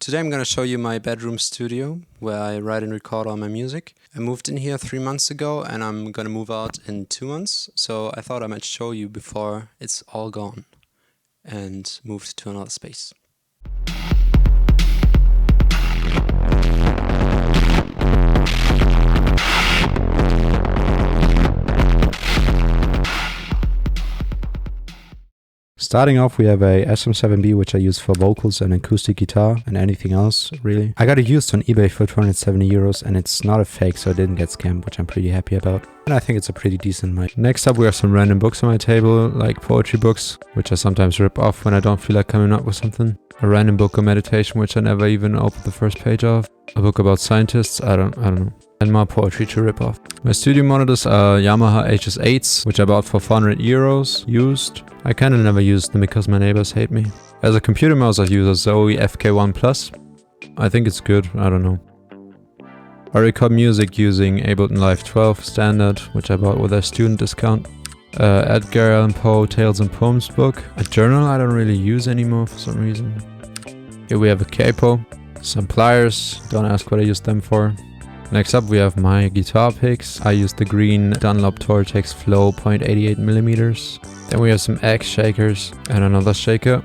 Today I'm going to show you my bedroom studio where I write and record all my music. I moved in here 3 months ago and I'm going to move out in 2 months, so I thought I might show you before it's all gone and moved to another space. Starting off, we have a SM7B, which I use for vocals and acoustic guitar and anything else, really. I got it used on eBay for 270 euros and it's not a fake, so I didn't get scammed, which I'm pretty happy about. And I think it's a pretty decent mic. Next up, we have some random books on my table, like poetry books, which I sometimes rip off when I don't feel like coming up with something. A random book on meditation, which I never even opened the first page of. A book about scientists, I don't know. And more poetry to rip off. My studio monitors are Yamaha HS8s, which I bought for 400 euros, used. I kinda never used them because my neighbors hate me. As a computer mouse, I use a Zoe FK1 Plus. I think it's good, I don't know. I record music using Ableton Live 12 standard, which I bought with a student discount. Edgar Allan Poe Tales and Poems book. A journal I don't really use anymore for some reason. Here we have a capo, some pliers, don't ask what I use them for. Next up we have my guitar picks. I use the green Dunlop Tortex Flow 0.88mm. Then we have some X shakers and another shaker.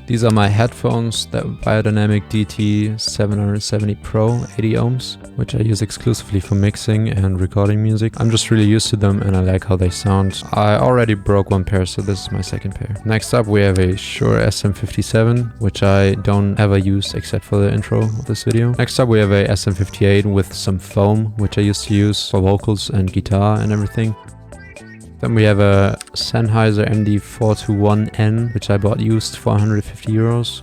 These are my headphones, the Biodynamic DT 770 Pro 80 ohms, which I use exclusively for mixing and recording music. I'm just really used to them and I like how they sound. I already broke one pair, so this is my second pair. Next up we have a Shure SM57, which I don't ever use except for the intro of this video. Next up we have a SM58 with some foam, which I used to use for vocals and guitar and everything. Then we have a Sennheiser MD421N, which I bought used for 150 euros.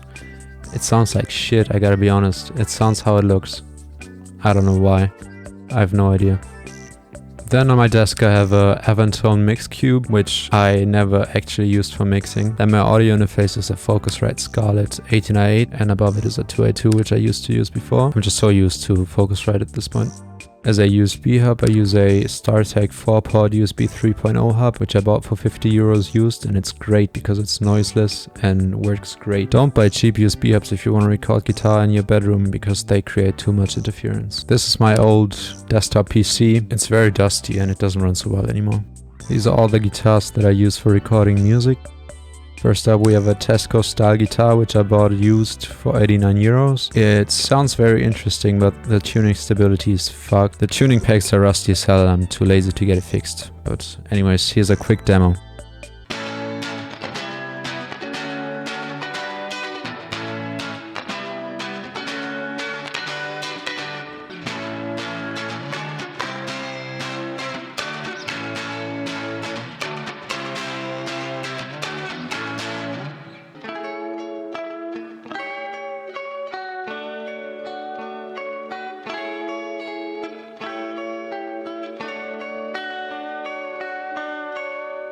It sounds like shit, I gotta be honest. It sounds how it looks. I don't know why. I have no idea. Then on my desk I have a Avantone Mix Cube, which I never actually used for mixing. Then my audio interface is a Focusrite Scarlett 18i8, and above it is a 2i2, which I used to use before. I'm just so used to Focusrite at this point. As a USB hub, I use a StarTech 4-port USB 3.0 hub, which I bought for 50 euros used, and it's great because it's noiseless and works great. Don't buy cheap USB hubs if you want to record guitar in your bedroom because they create too much interference. This is my old desktop PC. It's very dusty and it doesn't run so well anymore. These are all the guitars that I use for recording music. First up we have a Tesco style guitar, which I bought used for 89 euros. It sounds very interesting, but the tuning stability is fucked. The tuning pegs are rusty as hell and I'm too lazy to get it fixed. But anyways, here's a quick demo.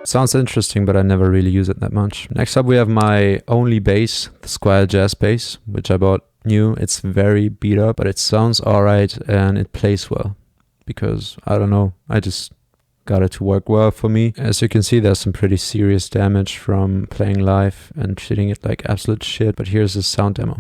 Sounds interesting, but I never really use it that much. Next up we have my only bass, the Squire Jazz bass, which I bought new. It's very beat up, but it sounds alright and it plays well. Because, I don't know, I just got it to work well for me. As you can see, there's some pretty serious damage from playing live and treating it like absolute shit, but here's a sound demo.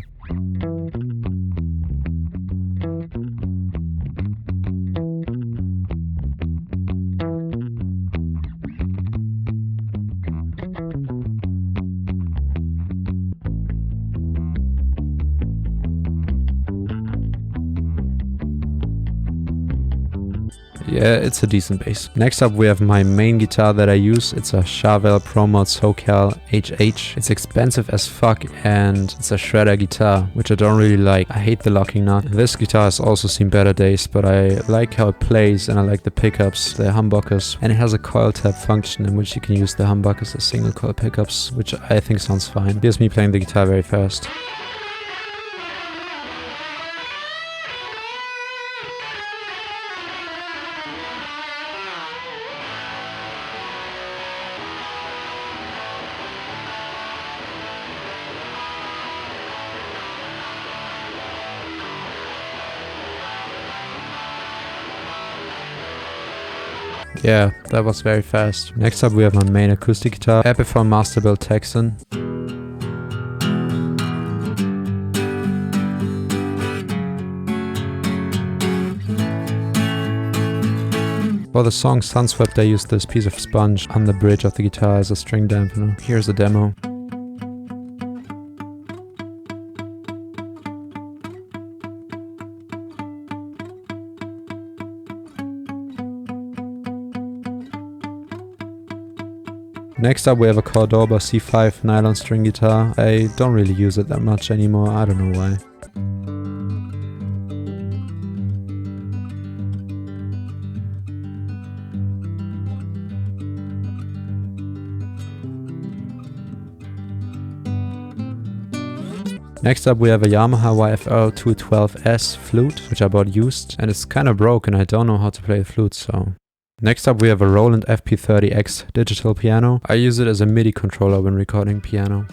Yeah, it's a decent bass. Next up we have my main guitar that I use. It's a Charvel ProMod SoCal HH. It's expensive as fuck and it's a shredder guitar, which I don't really like. I hate the locking nut. This guitar has also seen better days, but I like how it plays and I like the pickups, the humbuckers. And it has a coil tap function in which you can use the humbuckers as single coil pickups, which I think sounds fine. Here's me playing the guitar very fast. Yeah, that was very fast. Next up we have my main acoustic guitar, Epiphone Masterbuilt Texan. For the song Sunswept, I used this piece of sponge on the bridge of the guitar as a string dampener. Here's a demo. Next up we have a Cordoba C5 nylon string guitar. I don't really use it that much anymore, I don't know why. Next up we have a Yamaha YFL 212S flute, which I bought used, and it's kinda broken, I don't know how to play the flute, so... Next up we have a Roland FP30X digital piano. I use it as a MIDI controller when recording piano.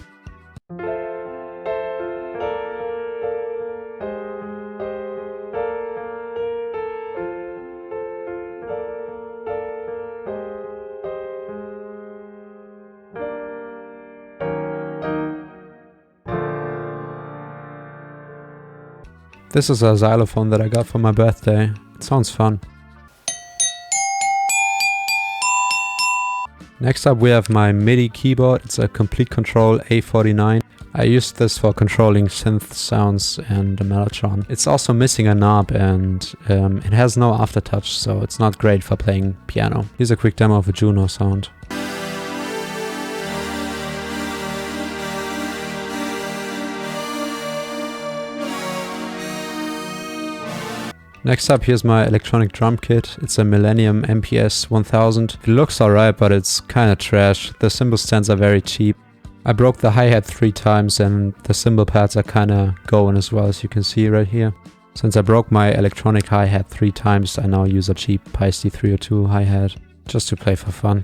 This is a xylophone that I got for my birthday. It sounds fun. Next up we have my MIDI keyboard. It's a Complete Control A49. I used this for controlling synth sounds and the mellotron. It's also missing a knob and it has no aftertouch, so it's not great for playing piano. Here's a quick demo of a Juno sound. Next up, here's my electronic drum kit. It's a Millennium MPS 1000. It looks alright, but it's kinda trash. The cymbal stands are very cheap. I broke the hi-hat 3 times and the cymbal pads are kinda going as well, as you can see right here. Since I broke my electronic hi-hat 3 times, I now use a cheap Paiste 302 hi-hat, just to play for fun.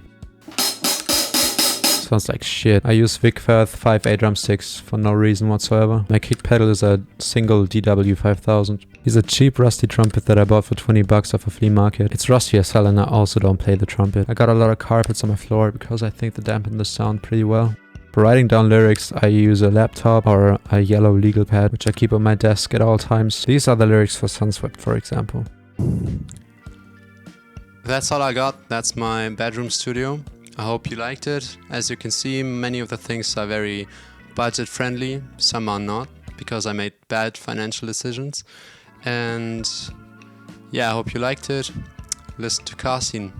Sounds like shit. I use Vic Firth 5A drumsticks for no reason whatsoever. My kick pedal is a single DW 5000. He's a cheap rusty trumpet that I bought for 20 bucks off a flea market. It's rusty as hell and I also don't play the trumpet. I got a lot of carpets on my floor because I think they dampen the sound pretty well. For writing down lyrics, I use a laptop or a yellow legal pad, which I keep on my desk at all times. These are the lyrics for Sunswept, for example. That's all I got. That's my bedroom studio. I hope you liked it. As you can see, many of the things are very budget friendly, some are not, because I made bad financial decisions. And yeah, I hope you liked it. Listen to Carscene.